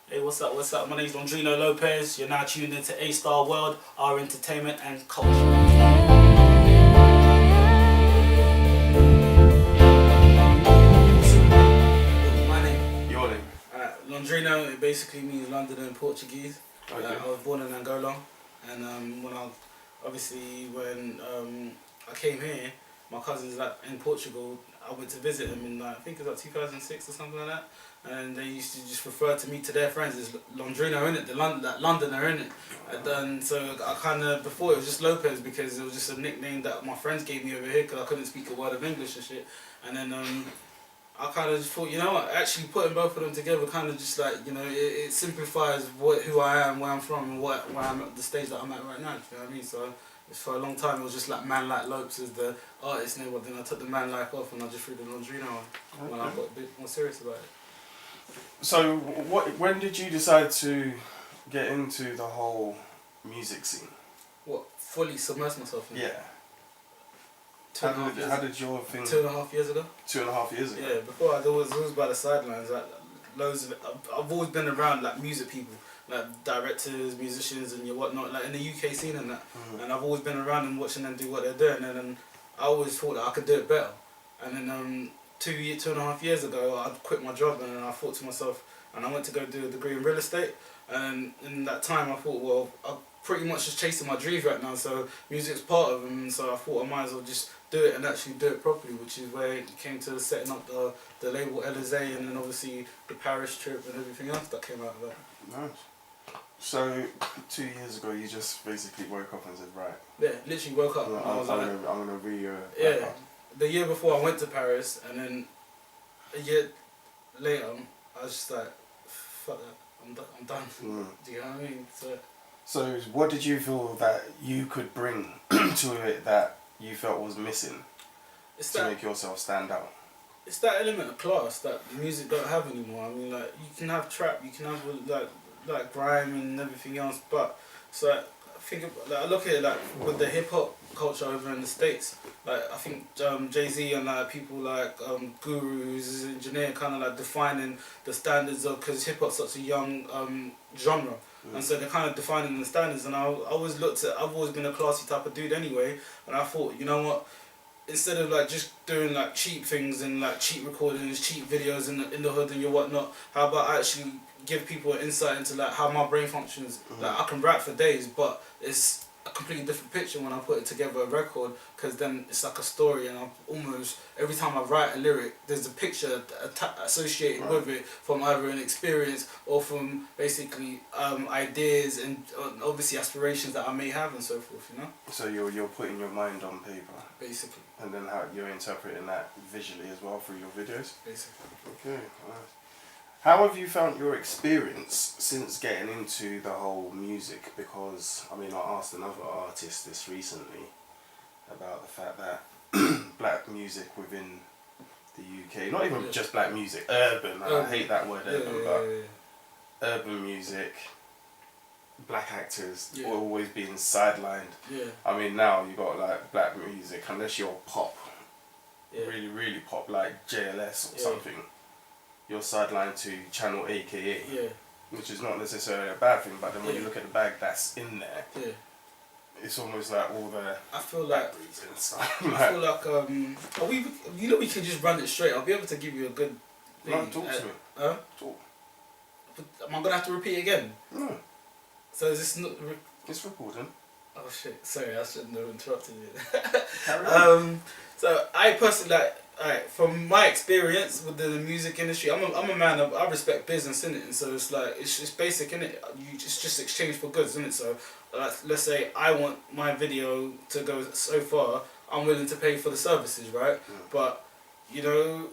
Hey, what's up? What's up? My name's Londrino Lopes. You're now tuned into A Star World, our entertainment and culture. My name. Your name? Londrino, it basically means London in Portuguese. Okay. I was born in Angola, and when I came here, my cousins in Portugal. I went to visit them in I think it was 2006 or something like that, and they used to just refer to me to their friends as Londrino in it, that Londoner in it. And so I kind of before it was just Lopez because it was just a nickname that my friends gave me over here because I couldn't speak a word of English and shit. And then I kind of just thought, you know what, actually putting both of them together kind of just it simplifies who I am, where I'm from, and where I'm at the stage that I'm at right now. You know what I mean? So for a long time it was just like Man Like Lopes as the artist name, but then I took the Man Like off and I just threw the Londrino on when I got a bit more serious about it. So when did you decide to get into the whole music scene? What, fully submerse myself in? Yeah. How did your thing... 2.5 years ago? 2.5 years ago? Yeah, before I was always by the sidelines. Like, loads of it. I've always been around like music people, like directors, musicians and whatnot, like in the UK scene and that. And I've always been around and watching them do what they're doing, and then I always thought that I could do it better. And then 2.5 years ago, I quit my job and I thought to myself, and I went to go do a degree in real estate. And in that time, I thought, well, I'm pretty much just chasing my dreams right now, so music's part of them. And so I thought I might as well just do it and actually do it properly, which is where it came to setting up the label LSA, and then obviously the Paris trip and everything else that came out of that. Nice. So 2 years ago, you just basically woke up and said, right. Yeah, literally woke up. I'm gonna be yeah. The year before I went to Paris, and then a year later, I was just like, fuck that, I'm done. Do you know what I mean? So what did you feel that you could bring to it that you felt was missing to make yourself stand out? It's that element of class that the music don't have anymore. I mean, like, you can have trap, you can have like grime and everything else, but so I look at it like with the hip hop culture over in the States. Like I think Jay-Z and like people like Guru, who's an engineer, kind of like defining the standards of, because hip hop's such a young genre. And so they're kind of defining the standards, and I've always been a classy type of dude anyway, and I thought, you know what, instead of like just doing like cheap things and like cheap recordings, cheap videos in the hood and your whatnot, how about I actually give people an insight into like how my brain functions. Like I can rap for days, but it's a completely different picture when I put it together a record, because then it's like a story, and almost every time I write a lyric there's a picture associated with it, from either an experience or from basically ideas and obviously aspirations that I may have and so forth, you know. So you're putting your mind on paper basically, and then how you're interpreting that visually as well through your videos basically. Okay, nice. How have you found your experience since getting into the whole music? Because, I mean, I asked another artist this recently about the fact that black music within the UK, not even just black music, urban, I hate that word urban, but urban music, black actors are always being sidelined. I mean, now you got like black music, unless you're pop, really, really pop, like JLS or something. You're sidelined to channel AKA, which is not necessarily a bad thing, but then when you look at the bag that's in there, it's almost like all the I feel like and stuff. I feel like we can just run it straight. I'll be able to give you a good thing. No, talk to me. Talk. Am I gonna have to repeat again? No. So is this not? It's recording. Oh shit! Sorry, I shouldn't have interrupted you. Carry on. So I personally alright, from my experience with the music industry, I'm a man of, I respect business, innit, and so it's like it's basic, innit. It's just exchange for goods, innit. So let's say I want my video to go so far, I'm willing to pay for the services, right? But you know,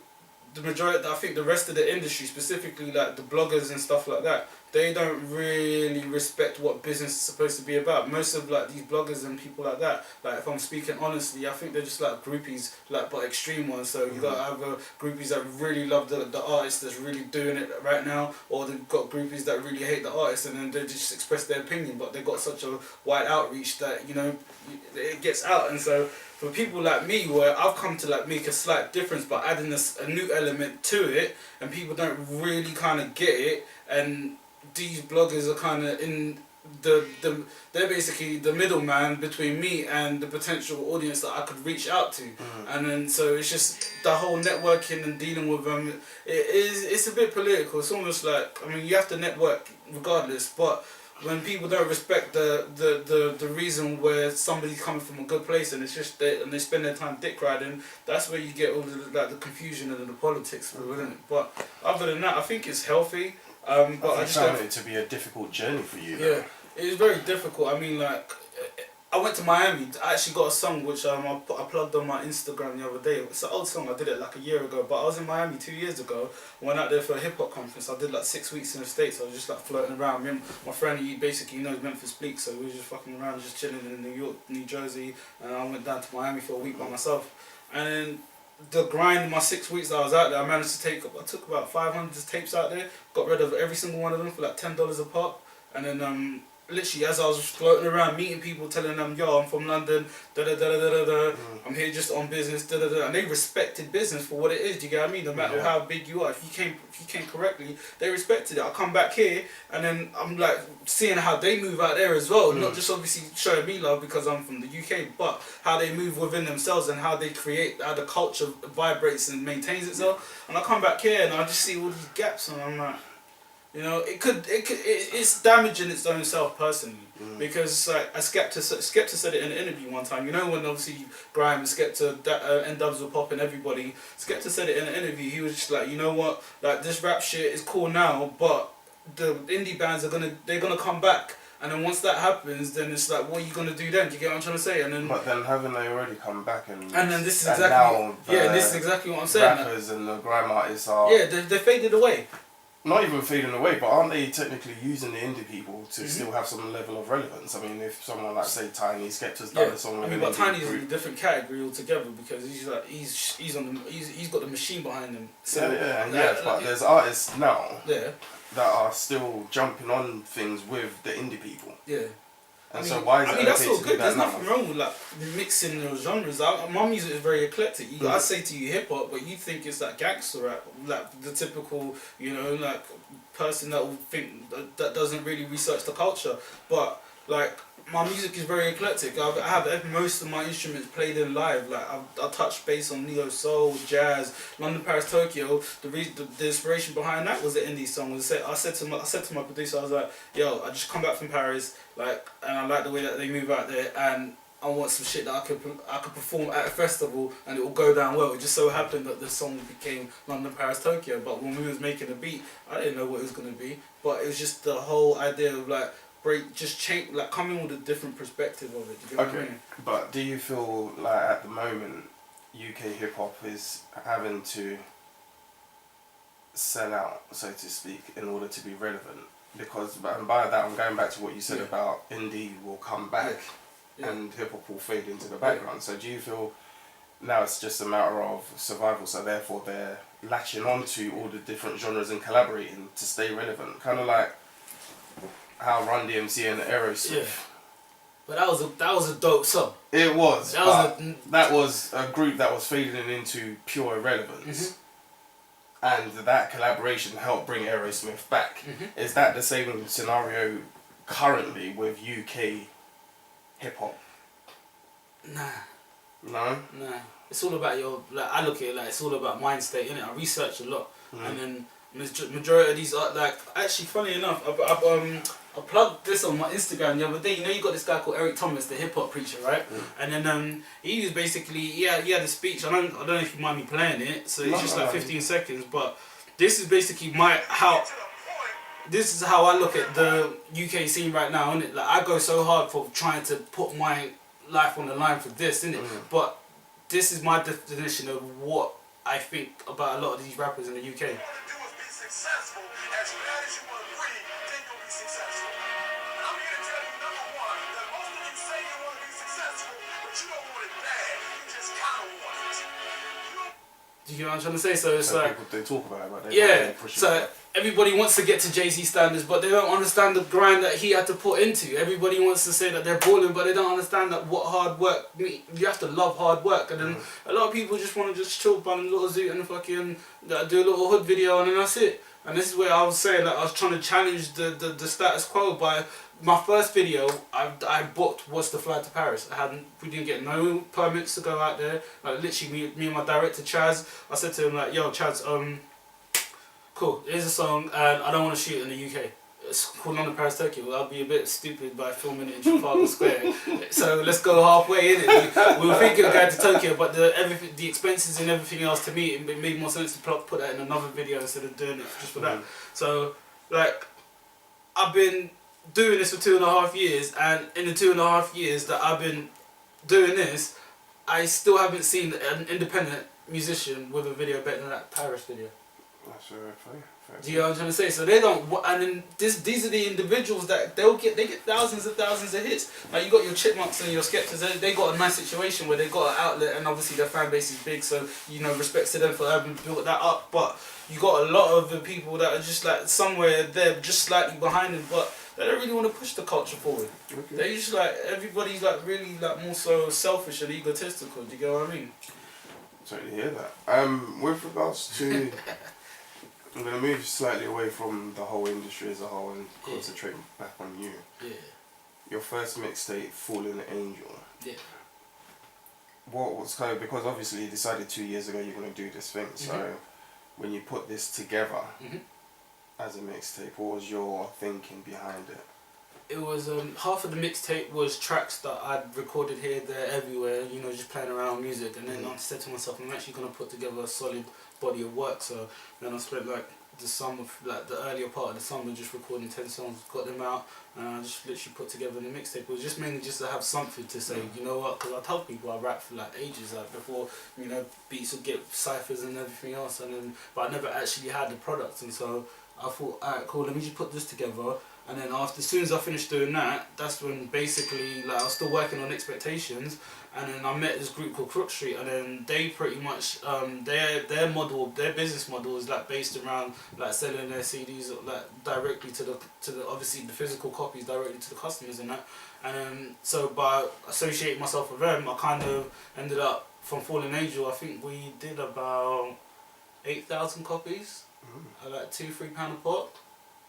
the majority, I think the rest of the industry, specifically like the bloggers and stuff like that, they don't really respect what business is supposed to be about. Most of like these bloggers and people like that, like if I'm speaking honestly, I think they're just like groupies, like but extreme ones. So you got either groupies that really love the artist that's really doing it right now, or they've got groupies that really hate the artist and then they just express their opinion, but they've got such a wide outreach that, you know, it gets out. And so for people like me, where I've come to like make a slight difference by adding a new element to it, and people don't really kind of get it, and these bloggers are kind of in they're basically the middleman between me and the potential audience that I could reach out to, and then so it's just the whole networking and dealing with them. It's a bit political. It's almost like, I mean, you have to network regardless, but when people don't respect the reason where somebody's coming from a good place, and it's just and they spend their time dick riding, that's where you get all the confusion and the politics through, isn't it? But other than that, I think it's healthy. But I just found it to be a difficult journey for you. Yeah, it was very difficult. I mean, like, I went to Miami. I actually got a song which I plugged on my Instagram the other day. It's an old song. I did it like a year ago. But I was in Miami 2 years ago. I went out there for a hip hop conference. I did like 6 weeks in the States. I was just like floating around. My friend, he basically knows Memphis Bleak, so we were just fucking around, just chilling in New York, New Jersey. And I went down to Miami for a week by myself. And the grind in my 6 weeks that I was out there, I managed to I took about 500 tapes out there, got rid of every single one of them for like $10 a pop, and then literally as I was floating around meeting people, telling them, yo, I'm from London, I'm here just on business, and they respected business for what it is. Do you get what I mean? No matter how big you are, if you came correctly, they respected it. I come back here and then I'm like seeing how they move out there as well, not just obviously showing me love because I'm from the UK, but how they move within themselves and how they create, how the culture vibrates and maintains itself. And I come back here and I just see all these gaps, and I'm like, you know, it's damaging its own self personally, because like Skepta said it in an interview one time. You know, when obviously Grime and Skepta, N-Dubs were popping everybody, Skepta said it in an interview. He was just like, you know what, like this rap shit is cool now, but the indie bands they're gonna come back. And then once that happens, then it's like, what are you gonna do then? Do you get what I'm trying to say? And then, but then haven't they already come back and then this is this is exactly what I'm saying. Rappers and the grime artists are they faded away. Not even fading away, but aren't they technically using the indie people to still have some level of relevance? I mean, if someone like say Tiny Skepta's done a song with but Tiny's in a different category altogether, because he's got the machine behind him. So but there's artists now that are still jumping on things with the indie people. Yeah. And so why is it okay that's all to good. do that There's nothing wrong with like mixing those genres. My music is very eclectic. I say to you hip hop, but you think it's like gangster rap, like the typical, you know, like person that will think that doesn't really research the culture. But like my music is very eclectic. I have most of my instruments played in live. Like I touch bass on neo soul, jazz, London, Paris, Tokyo. The inspiration behind that was the indie song. I said to my producer, I was like, yo, I just come back from Paris, like, and I like the way that they move out there, and I want some shit that I could perform at a festival and it will go down well. It just so happened that the song became London, Paris, Tokyo. But when we was making the beat, I didn't know what it was gonna be. But it was just the whole idea of like change, like coming with a different perspective of it. Do you know what I mean? But do you feel like at the moment UK hip hop is having to sell out, so to speak, in order to be relevant? Because and by that I'm going back to what you said about indie will come back and hip hop will fade into the background. So do you feel now it's just a matter of survival, so therefore they're latching onto all the different genres and collaborating to stay relevant? Kind of like how Run DMC and Aerosmith. Yeah. But that was a dope song. It was. That was a group that was fading into pure irrelevance. And that collaboration helped bring Aerosmith back. Is that the same scenario currently with UK hip hop? Nah. No? Nah. It's all about I look at it like it's all about mind state, innit? I research a lot. And then majority of these are like, actually funny enough, I plugged this on my Instagram the other day. You know, you got this guy called Eric Thomas, the hip hop preacher, right? And then he was basically he had a speech. I don't know if you mind me playing it. So it's just like 15 seconds. But this is basically this is how I look at the UK scene right now, innit? Like I go so hard for trying to put my life on the line for this, innit? But this is my definition of what I think about a lot of these rappers in the UK. Successful as bad as you want to breathe, then you'll be successful. And I'm here to tell you, number one, that most of you say you want to be successful, but you don't want it bad. You just kind of want it. Do you know what I'm trying to say? So it's like people, they talk about it, but so everybody wants to get to Jay-Z standards, but they don't understand the grind that he had to put into. Everybody wants to say that they're balling, but they don't understand that what hard work means. You have to love hard work, and then a lot of people just want to just chill, bun a little zoot and fucking do a little hood video, and then that's it. And this is where I was saying that I was trying to challenge the status quo by my first video I booked was to fly to Paris. We didn't get no permits to go out there. Like literally me and my director Chaz, I said to him like, yo Chaz, cool, here's a song and I don't want to shoot in the UK. It's called London, Paris, Tokyo. Well, I'll be a bit stupid by filming it in Trafalgar Square. So let's go halfway in it. We were thinking of going to Tokyo, but the expenses and everything else, to me, it made more sense to put that in another video instead of doing it just for that. So, like, I've been doing this for 2.5 years, and in the 2.5 years that I've been doing this, I still haven't seen an independent musician with a video better than that Paris video. That's very fair. Do you know what I'm trying to say? So they don't, and then these are the individuals that they get thousands and thousands of hits. Like you got your Chipmunks and your Skeptors, they got a nice situation where they got an outlet, and obviously their fan base is big, so you know respects to them for having built that up. But you got a lot of the people that are just like somewhere they're just slightly behind them, but they don't really want to push the culture forward. Okay. They just like everybody's like really like more so selfish and egotistical. Do you get what I mean? Totally hear that. With regards to I'm going to move slightly away from the whole industry as a whole and concentrate back on you. Yeah. Your first mixtape, Fallen Angel. Yeah. What was kind of, because obviously you decided 2 years ago you're going to do this thing, so when you put this together as a mixtape, what was your thinking behind it? It was half of the mixtape was tracks that I'd recorded here, there, everywhere. You know, just playing around with music. And then I said to myself, I'm actually gonna put together a solid body of work. So then I spent like the summer, like the earlier part of the summer, just recording 10 songs, got them out, and I just literally put together the mixtape. It was just mainly just to have something to say. You know what? Because I told people I rap for like ages, like before you know beats would get ciphers and everything else, and then but I never actually had the product, and so I thought, alright, cool, let me just put this together. And then as soon as I finished doing that, that's when basically like I was still working on Expectations, and then I met this group called Crook Street, and then they pretty much their business model is like based around like selling their CDs like directly to the obviously the physical copies directly to the customers and that. And so by associating myself with them, I kind of ended up from Fallen Angel. I think we did about 8,000 copies at like £2-3 a pop.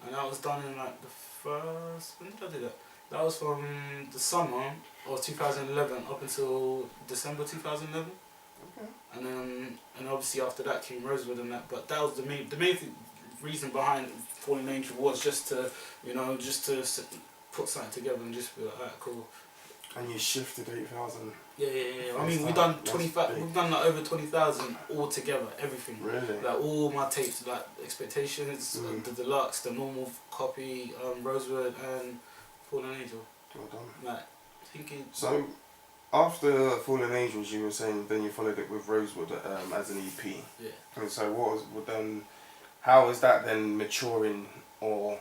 And that was done in like the first, when did I do that? That was from the summer of 2011 up until December 2011. Okay. And then, and obviously after that came Rosewood and that, but that was the main reason behind Fallen Angel was just to, you know, just to put something together and just be like, alright, cool. And you shifted 8,000. Yeah. I mean, we've done we've done like over 20,000 all together, everything. Really? Like all my tapes, like Expectations, the deluxe, the normal copy, Rosewood, and Fallen Angel. Well done. Like thinking. So, after Fallen Angels, you were saying then you followed it with Rosewood as an EP. Yeah. And so, how is that then maturing or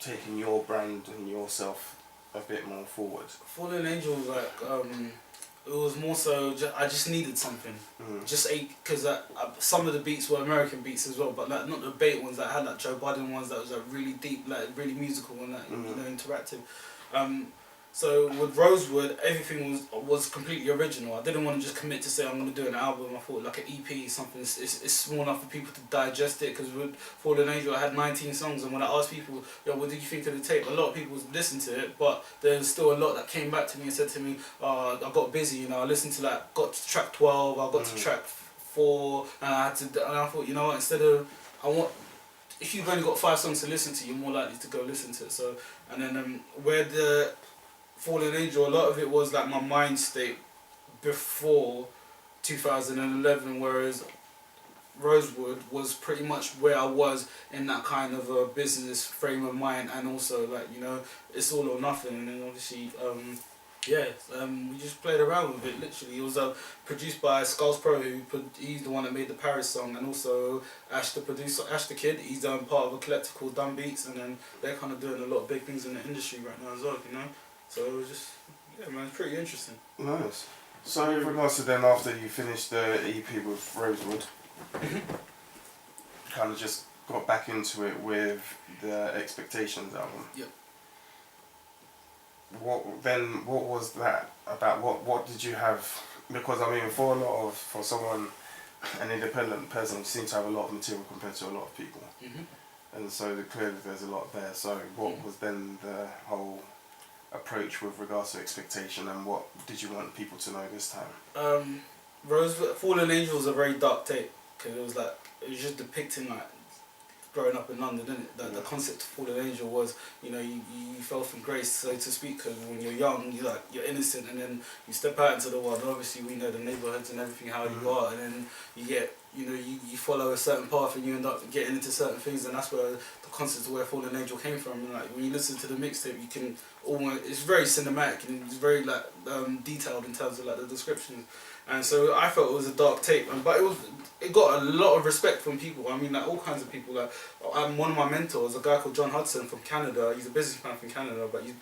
taking your brand and yourself a bit more forward? Fallen Angel was like it was more so I just needed something, because some of the beats were American beats as well, but like not the bait ones that had like Joe Budden ones that was like really deep, like really musical and like you know interactive. So with Rosewood, everything was completely original. I didn't want to just commit to say I'm going to do an album. I thought like an EP, something it's small enough for people to digest it. Because with Fallen Angel, I had 19 songs, and when I asked people, yo, what did you think of the tape? A lot of people listened to it, but there's still a lot that came back to me and said to me, I got busy, you know, I listened to like, got to track 12, I got to track 4, and I thought, you know what, instead of, if you've only got 5 songs to listen to, you're more likely to go listen to it. So, and then where the Fallen Angel, a lot of it was like my mind state before 2011, whereas Rosewood was pretty much where I was in that kind of a business frame of mind, and also like, you know, it's all or nothing. And then obviously we just played around with it. Literally, it was produced by Skulls Pro, he's the one that made the Paris song, and also Ash the producer, Ash the Kid, he's part of a collective called Dumb Beats, and then they're kind of doing a lot of big things in the industry right now as well, you know. So it was just, yeah man, it's pretty interesting. Nice. So with regards to then after you finished the EP with Rosewood, kind of just got back into it with the Expectations album. Yep. What was that about? What did you have? Because I mean, for someone an independent person, you seem to have a lot of material compared to a lot of people. And so clearly there's a lot there. So what was then the whole approach with regards to expectation, and what did you want people to know this time? Fallen Angel was a very dark tape, because it was just depicting like growing up in London, didn't it? The concept of Fallen Angel was, you know, you fell from grace, so to speak, because when you're young, you're innocent, and then you step out into the world, and obviously we know the neighbourhoods and everything, how you are, and then you get, you know, you follow a certain path and you end up getting into certain things, and that's where the concept of where Fallen Angel came from. And like when you listen to the mixtape, you can almost, it's very cinematic and it's very like detailed in terms of like the descriptions. And so I felt it was a dark tape, but it got a lot of respect from people. I mean, like all kinds of people. Like one of my mentors, a guy called John Hudson from Canada. He's a businessman from Canada, but he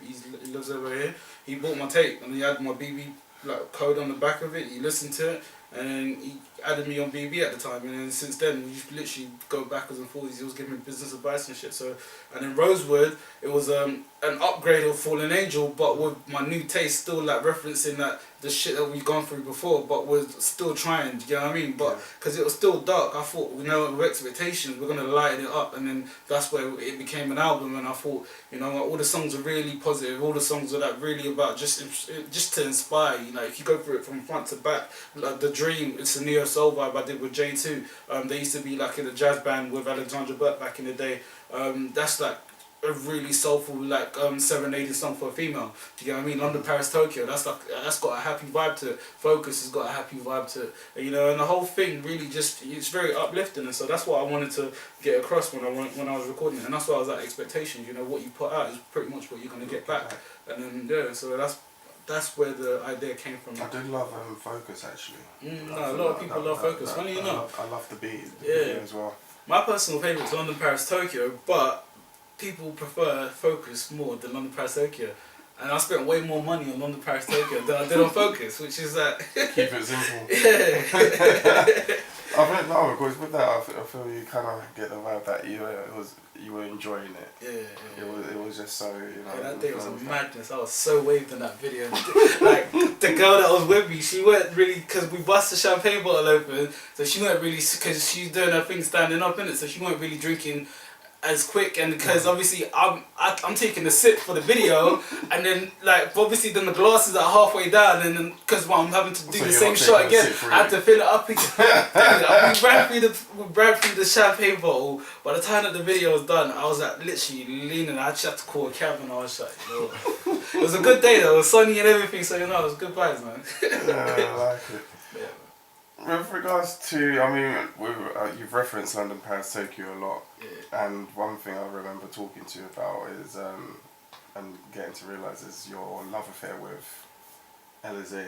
lives over here. He bought my tape and he had my BB like code on the back of it. He listened to it and then he added me on BB at the time. And then since then, we literally go backwards and forwards. He was giving me business advice and shit. So, and in Rosewood, it was an upgrade of Fallen Angel, but with my new taste, still like referencing that the shit that we've gone through before, but we're still trying, you know what I mean? But because it was still dark, I thought, you know, with expectations, we're gonna lighten it up, and then that's where it became an album. And I thought, you know, all the songs are really positive, all the songs are like really about just to inspire you. Like if you go through it from front to back, like The Dream, it's a neo soul vibe I did with J2. They used to be like in a jazz band with Alexandra Burke back in the day. That's like a really soulful like serenading song for a female. Do you get what I mean? London, Paris, Tokyo. That's got a happy vibe to it. Focus has got a happy vibe to it. And, you know, and the whole thing really it's very uplifting. And so that's what I wanted to get across when I was recording it. And that's why I was at expectations. You know, what you put out is pretty much what you're gonna get back. And then yeah, so that's where the idea came from. I do love Focus actually. No, a lot of people love Focus. Funny enough. I love the beat video as well. My personal favourite is London, Paris, Tokyo, but people prefer Focus more than London, Paris, Tokyo. And I spent way more money on London, Paris, Tokyo than I did on Focus, which is that. Keep it simple. Yeah. I think no, of course with that I feel you kind of get the vibe that you were enjoying it. Yeah. It was just so, you know. Yeah, that day was a madness. I was so waved in that video. Like the girl that was with me, she weren't really, because we bust the champagne bottle open, so she weren't really, because she's doing her thing standing up in it, so she weren't really drinking as quick, and because obviously I'm taking a sip for the video, and then like obviously then the glasses are halfway down, and then because I'm having to do the same shot again, I had to fill it up again. We ran through the champagne bottle. By the time that the video was done, I was like literally leaning. I just had to call a cab, and I was like, no. It was a good day though. It was sunny and everything, so you know it was good vibes, man. Yeah, I like it. Yeah. With regards to, I mean, you've referenced London, Paris, Tokyo a lot, and one thing I remember talking to you about is, and getting to realise is your love affair with Elysée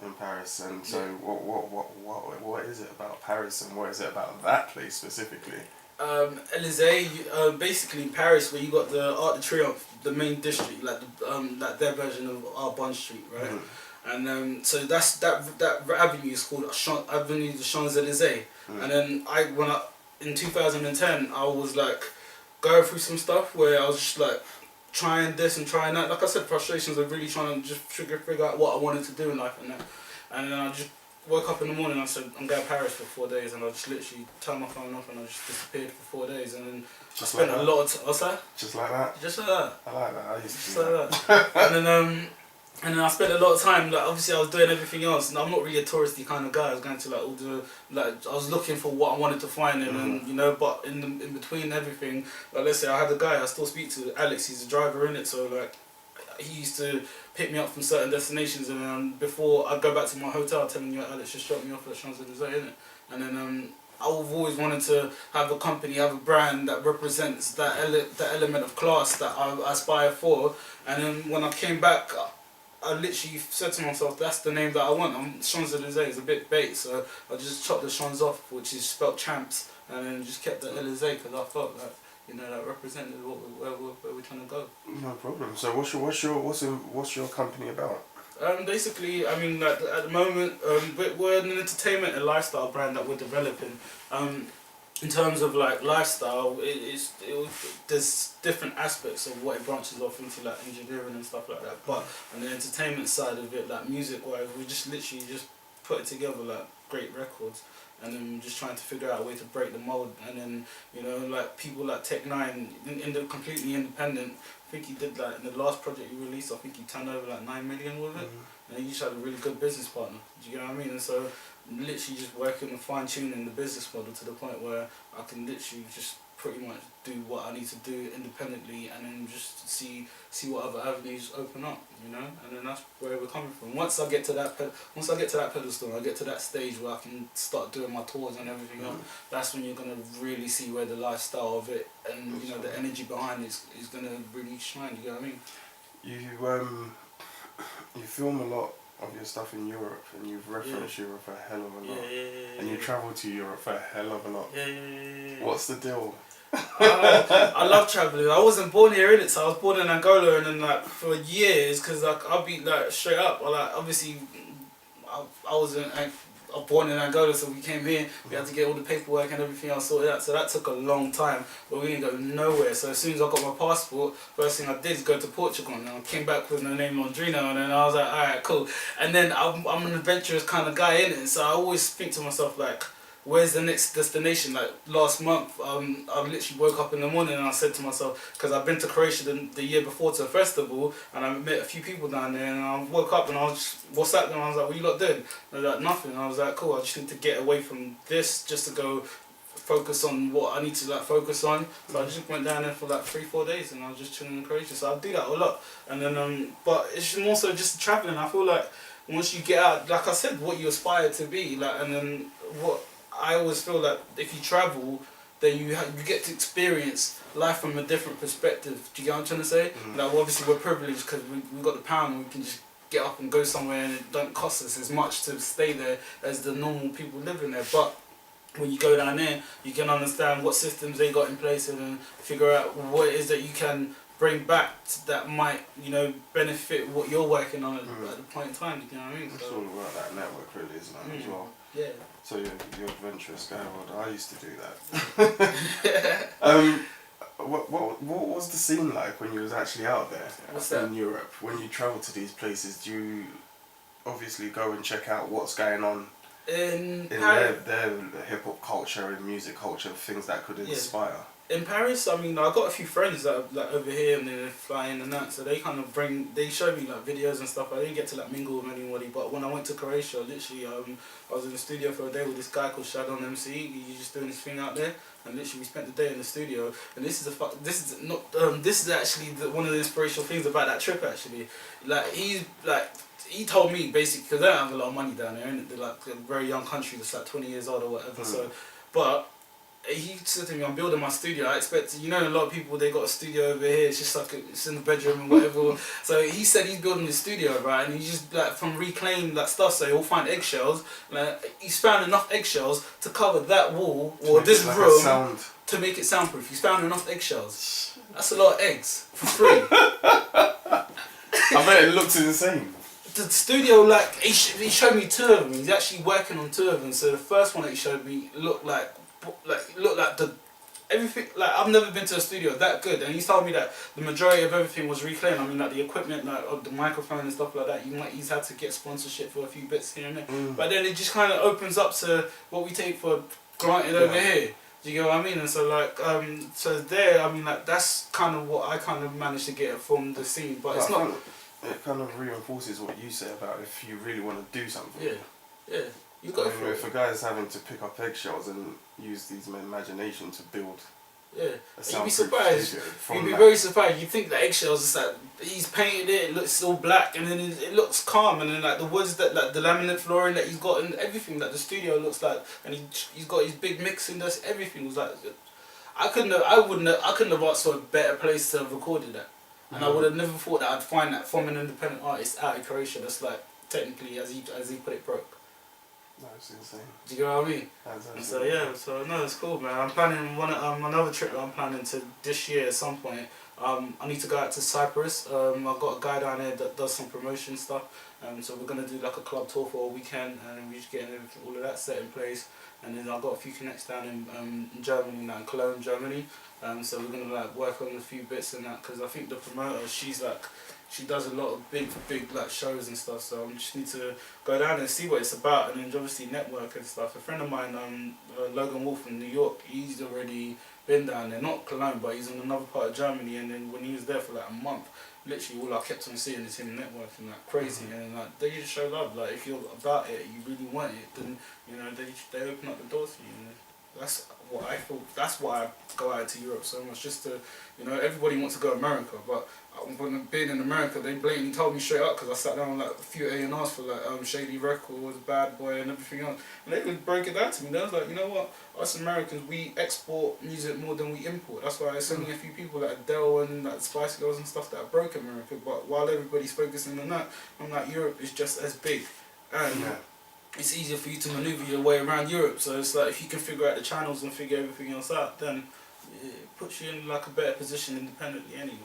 in Paris. And so, what is it about Paris, and what is it about that place specifically? Elysée, basically in Paris, where you got the Arc de Triomphe, the main district, like like their version of our Bond Street, right? And so that avenue is called Avenue de Champs-Élysées. And then in 2010 I was like going through some stuff where I was just like trying this and trying that. Like I said, frustrations of really trying to just figure out what I wanted to do in life and that. And then I just woke up in the morning and I said, I'm going to Paris for 4 days, and I just literally turned my phone off and I just disappeared for 4 days, and then Just I spent like a lot of time. What's that? Just like that? Just like that. I like that. I used to Just do like that. that. And then I spent a lot of time, like obviously I was doing everything else, and I'm not really a touristy kind of guy. I was going to like all the, like I was looking for what I wanted to find, and you know, but in between everything, like let's say I had a guy I still speak to, Alex, he's a driver in it, so like he used to pick me up from certain destinations, and then before I go back to my hotel, I'm telling you, Alex just dropped me off at Champs-Élysées, innit? And then I've always wanted to have a company, have a brand that represents that element of class that I aspire for. And then when I came back, I literally said to myself, that's the name that I want. Champs-Élysées is a bit bait, so I just chopped the Champs off, which is spelled champs, and then just kept the Élysée because I felt that, you know, that represented where we're trying to go. No problem. So what's your company about? Basically, I mean, like, at the moment, we're an entertainment and lifestyle brand that we're developing. In terms of like lifestyle, there's different aspects of what it branches off into, like engineering and stuff like that. But on the entertainment side of it, like music wise, we just literally just put it together like great records. and then just trying to figure out a way to break the mold. And then, you know, like people like Tech9, completely independent. I think he did like in the last project he released, I think he turned over like 9 million with it, and he just had a really good business partner. Do you get what I mean? And so literally just working and fine tuning the business model to the point where I can literally just pretty much do what I need to do independently, and then just see what other avenues open up, you know. And then that's where we're coming from. Once I get to that pedestal, I get to that stage where I can start doing my tours and everything else. That's when you're gonna really see where the lifestyle of it and you know the energy behind it is gonna really shine. You know what I mean? You film a lot of your stuff in Europe, and you've referenced Europe a hell of a lot. And you travel to Europe a hell of a lot. What's the deal? I love travelling. I wasn't born here, innit? So I was born in Angola, and then like for years, cause like I'll be like straight up. Like obviously, I was born in Angola, so we came here. We had to get all the paperwork and everything else sorted out. So that took a long time, but we didn't go nowhere. So as soon as I got my passport, first thing I did is go to Portugal, and I came back with the name Londrino, and then I was like, all right, cool. And then I'm an adventurous kind of guy, innit? So I always think to myself like, where's the next destination? Like last month, I literally woke up in the morning and I said to myself, because I've been to Croatia the year before to a festival, and I met a few people down there, and I woke up and I was just, what's happening? And I was like, what you lot doing? And they're like, nothing. And I was like, cool, I just need to get away from this just to go focus on what I need to like focus on. So I just went down there for like 3-4 days, and I was just chilling in Croatia. So I do that a lot. And then, but it's more so just traveling. I feel like once you get out, like I said, what you aspire to be, like, and then what I always feel like if you travel, then you get to experience life from a different perspective. Do you get what I'm trying to say? Like obviously we're privileged because we got the pound and we can just get up and go somewhere, and it don't cost us as much to stay there as the normal people living there. But when you go down there, you can understand what systems they got in place, and then figure out what it is that you can bring back that might, you know, benefit what you're working on at the point in time. You know what I mean? It's all about that network, really, isn't it, as well? Yeah. So you're adventurous guy. Well, I used to do that. What was the scene like when you was actually out there in Europe? When you travel to these places, do you obviously go and check out what's going on in their hip hop culture and music culture, things that could inspire? In Paris, I mean, I got a few friends that are like over here, and they fly in and that, so they kind of they show me like videos and stuff. I didn't get to like mingle with anybody, but when I went to Croatia, literally, I was in the studio for a day with this guy called Shadon MC. He's just doing his thing out there, and literally we spent the day in the studio. And this is actually one of the inspirational things about that trip. Actually, like he told me basically, because they don't have a lot of money down there, and they're like a very young country that's like 20 years old or whatever. So, but he said to me, I'm building my studio. I expect, you know, a lot of people, they got a studio over here, it's just like it's in the bedroom and whatever. So he said he's building his studio, right, and he just like from reclaimed that stuff, so he'll find eggshells. Like, he's found enough eggshells to cover that wall or this room to make it soundproof. He's found enough eggshells. That's a lot of eggs for free. I bet it looks insane. The studio, like, he showed me 2 of them. He's actually working on 2 of them. So the first one that he showed me looked like the everything. Like, I've never been to a studio that good, and he told me that the majority of everything was reclaimed. I mean, like the equipment, like of the microphone and stuff like that. He's had to get sponsorship for a few bits here and there, but then it just kind of opens up to what we take for granted over here. Do you get what I mean? And so like, so there, I mean, like that's kind of what I kind of managed to get from the scene, but it's not. It kind of reinforces what you say about if you really want to do something. Yeah. You got if a guy's having to pick up eggshells and use these imagination to build. Yeah. You'd be surprised. You'd be very surprised. You think the eggshells is like he's painted it looks all black, and then it looks calm, and then like the woods that like the laminate flooring that he's got and everything that the studio looks like, and he's got his big mixing desk. Everything was like, I couldn't have asked for a better place to have recorded that. And I would have never thought that I'd find that from an independent artist out of Croatia that's like technically, as he put it, broke. That's insane. Do you get what I mean? That's so yeah, so no, it's cool, man. I'm planning another trip that I'm planning to this year at some point. I need to go out to Cyprus. I've got a guy down there that does some promotion stuff. So we're gonna do like a club tour for a weekend, and we're just getting all of that set in place. And then I've got a few connects down in Germany, now in Cologne, Germany. So we're gonna like work on a few bits and that, because I think the promoter, she does a lot of big like shows and stuff. So I just need to go down and see what it's about, and then obviously network and stuff. A friend of mine, Logan Wolf from New York, he's already been down there, not Cologne, but he's in another part of Germany. And then when he was there for like a month, literally all I kept on seeing is him networking like crazy. And like they just show love. Like if you're about it, you really want it, then they open up the doors for you. And that's what I feel. That's why I go out to Europe so much, just to everybody wants to go to America, but when being in America, they blatantly told me straight up, because I sat down with like a few A&Rs for like Shady Records, Bad Boy, and everything else, and they would break it down to me. They was like, you know what, us Americans, we export music more than we import. That's why there's only a few people like Adele and like Spice Girls and stuff that broke America. But while everybody's focusing on that, I'm like, Europe is just as big, and it's easier for you to maneuver your way around Europe. So it's like if you can figure out the channels and figure everything else out, then it puts you in like a better position independently anyway.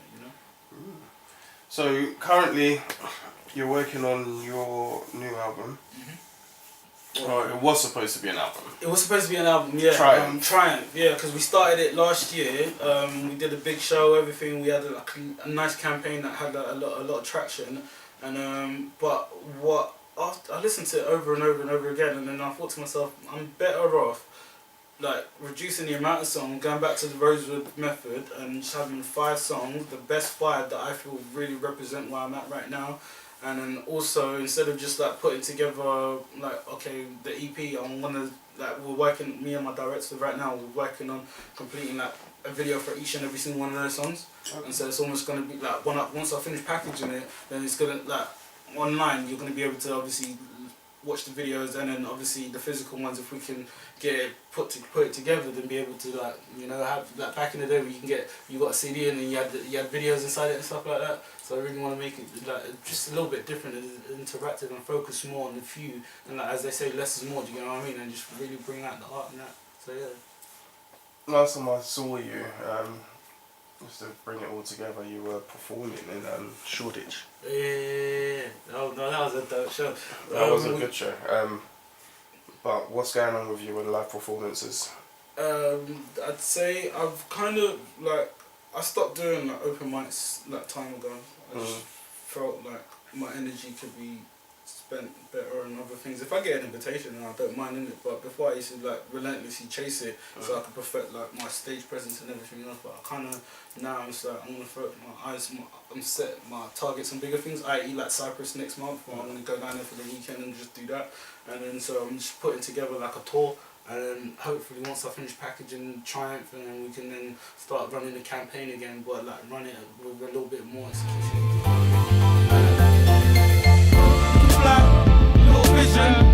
So currently, you're working on your new album. Oh, it was supposed to be an album. It was supposed to be an album, yeah. Triumph, yeah, because we started it last year. We did a big show, everything. We had a nice campaign that had a lot of traction, and but what I listened to it over and over and over again, and then I thought to myself, I'm better off like reducing the amount of songs, going back to the Rosewood method, and just having 5 songs, the best 5 that I feel really represent where I'm at right now. And then also, instead of just like putting together like, okay, the EP, we're working, me and my director right now, we're working on completing like a video for each and every single one of those songs. And so it's almost gonna be like once I finish packaging it, then it's gonna like online, you're gonna be able to obviously watch the videos, and then obviously the physical ones, if we can get it put it together, then be able to like have like back in the day where you got a CD and then you had videos inside it and stuff like that. So I really want to make it like just a little bit different and interactive, and focus more on the few, and like, as they say, less is more. Do you know what I mean? And just really bring out the art and that. So yeah. Last time I saw you, just to bring it all together, you were performing in Shoreditch. Yeah. Oh no, that was a dope show. That was a good show. But what's going on with you in live performances? I'd say I've kind of like, I stopped doing like open mics like time ago. I just felt like my energy could be spent better on other things. If I get an invitation, then I don't mind it. But before I used to like relentlessly chase it so I could perfect like my stage presence and everything else. But I kind of now I'm just like, I'm gonna throw my eyes, I'm set my targets on bigger things. I.e. like Cyprus next month, where I'm gonna go down there for the weekend and just do that. And then so I'm just putting together like a tour. And then hopefully once I finish packaging Triumph, and then we can then start running the campaign again, but like run it with a little bit more execution. Little vision.